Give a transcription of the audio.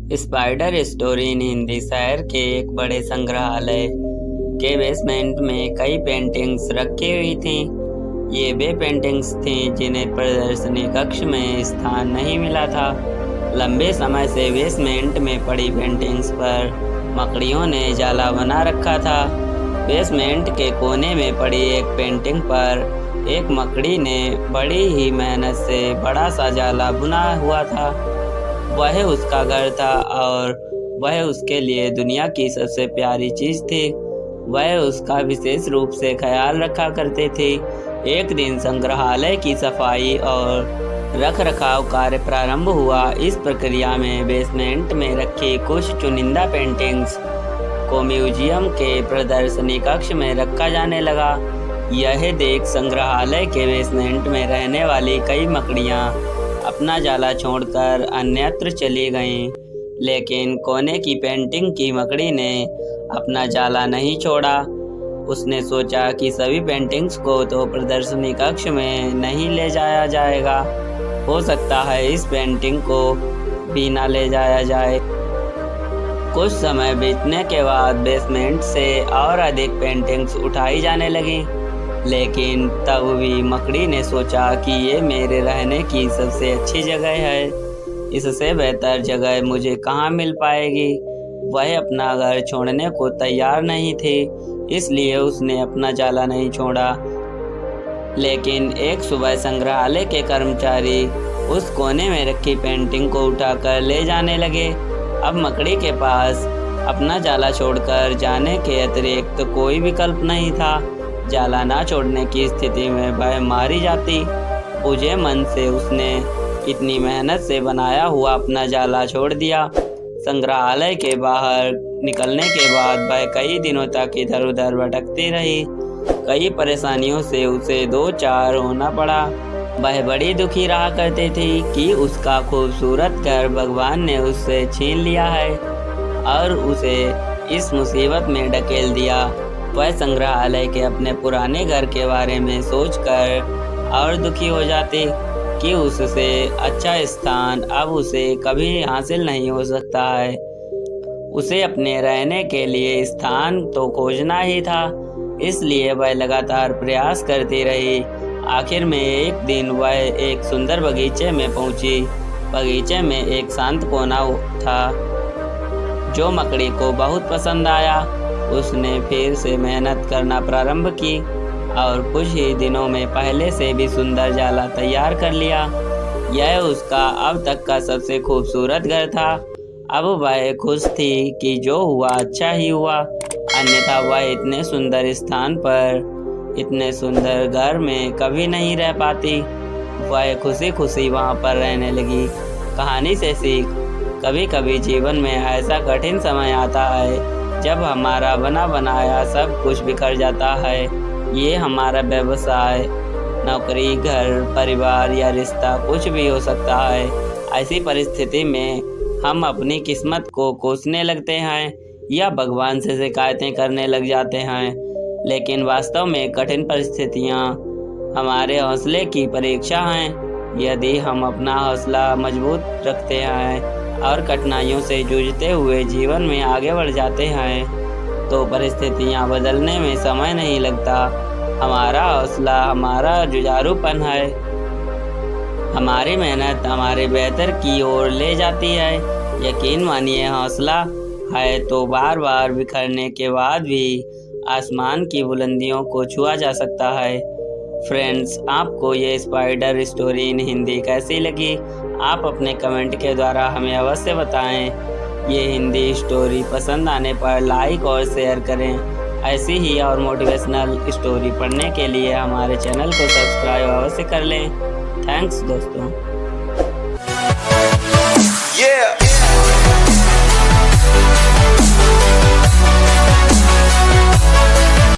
Spider story in Hindi शहर के एक बड़े संग्रहालय के बेसमेंट में कई पेंटिंग्स रखी हुई थीं। ये वे पेंटिंग्स थीं जिन्हें प्रदर्शनी कक्ष में स्थान नहीं मिला था। लंबे समय से बेसमेंट में पड़ी पेंटिंग्स पर मकड़ियों ने जाला बना रखा था। बेसमेंट के कोने में पड़ी एक पेंटिंग पर एक मकड़ी ने बड़ी ही मेहनत से बड़ा सा जाला बुना हुआ था। वह उसका घर था और वह उसके लिए दुनिया की सबसे प्यारी चीज़ थी। वह उसका विशेष रूप से ख्याल रखा करते थे। एक दिन संग्रहालय की सफाई और रख रखाव कार्य प्रारंभ हुआ। इस प्रक्रिया में बेसमेंट में रखी कुछ चुनिंदा पेंटिंग्स को म्यूजियम के प्रदर्शनी कक्ष में रखा जाने लगा। यह देख संग्रहालय के बेसमेंट में रहने वाली कई मकड़ियाँ अपना जाला छोड़कर अन्यत्र चली गईं, लेकिन कोने की पेंटिंग की मकड़ी ने अपना जाला नहीं छोड़ा। उसने सोचा कि सभी पेंटिंग्स को तो प्रदर्शनी कक्ष में नहीं ले जाया जाएगा, हो सकता है इस पेंटिंग को भी ना ले जाया जाए। कुछ समय बीतने के बाद बेसमेंट से और अधिक पेंटिंग्स उठाई जाने लगीं, लेकिन तब भी मकड़ी ने सोचा कि ये मेरे रहने की सबसे अच्छी जगह है, इससे बेहतर जगह मुझे कहाँ मिल पाएगी। वह अपना घर छोड़ने को तैयार नहीं थी, इसलिए उसने अपना जाला नहीं छोड़ा। लेकिन एक सुबह संग्रहालय के कर्मचारी उस कोने में रखी पेंटिंग को उठाकर ले जाने लगे। अब मकड़ी के पास अपना जाला छोड़कर जाने के अतिरिक्त कोई विकल्प नहीं था। जाला ना छोड़ने की स्थिति में वह मारी जाती। बुझे मन से उसने इतनी मेहनत से बनाया हुआ अपना जाला छोड़ दिया। संग्रहालय के बाहर निकलने के बाद वह कई दिनों तक इधर उधर भटकती रही। कई परेशानियों से उसे दो चार होना पड़ा। वह बड़ी दुखी रहा करती थी कि उसका खूबसूरत घर भगवान ने उससे छीन लिया है और उसे इस मुसीबत में ढकेल दिया। वह संग्रहालय के अपने पुराने घर के बारे में सोचकर और दुखी हो जाती कि उससे अच्छा स्थान अब उसे कभी हासिल नहीं हो सकता है। उसे अपने रहने के लिए स्थान तो खोजना ही था, इसलिए वह लगातार प्रयास करती रही। आखिर में एक दिन वह एक सुंदर बगीचे में पहुंची। बगीचे में एक शांत कोना था जो मकड़ी को बहुत पसंद आया। उसने फिर से मेहनत करना प्रारंभ की और कुछ ही दिनों में पहले से भी सुंदर जाला तैयार कर लिया। यह उसका अब तक का सबसे खूबसूरत घर था। अब वह खुश थी कि जो हुआ अच्छा ही हुआ, अन्यथा वह इतने सुंदर स्थान पर इतने सुंदर घर में कभी नहीं रह पाती। वह खुशी खुशी वहाँ पर रहने लगी। कहानी से सीख, कभी कभी जीवन में ऐसा कठिन समय आता है जब हमारा बना बनाया सब कुछ बिखर जाता है। ये हमारा व्यवसाय, नौकरी, घर, परिवार या रिश्ता कुछ भी हो सकता है। ऐसी परिस्थिति में हम अपनी किस्मत को कोसने लगते हैं या भगवान से शिकायतें करने लग जाते हैं। लेकिन वास्तव में कठिन परिस्थितियाँ हमारे हौसले की परीक्षा हैं। यदि हम अपना हौसला मजबूत रखते हैं और कठिनाइयों से जूझते हुए जीवन में आगे बढ़ जाते हैं तो परिस्थितियां बदलने में समय नहीं लगता। हमारा हौसला हमारा जुझारूपन है। हमारी मेहनत हमारे बेहतर की ओर ले जाती है। यकीन मानिए, हौसला है तो बार बार बिखरने के बाद भी आसमान की बुलंदियों को छुआ जा सकता है। फ्रेंड्स, आपको ये स्पाइडर स्टोरी इन हिंदी कैसी लगी? आप अपने कमेंट के द्वारा हमें अवश्य बताएं। ये हिंदी स्टोरी पसंद आने पर लाइक और शेयर करें। ऐसी ही और मोटिवेशनल स्टोरी पढ़ने के लिए हमारे चैनल को सब्सक्राइब अवश्य कर लें। थैंक्स दोस्तों।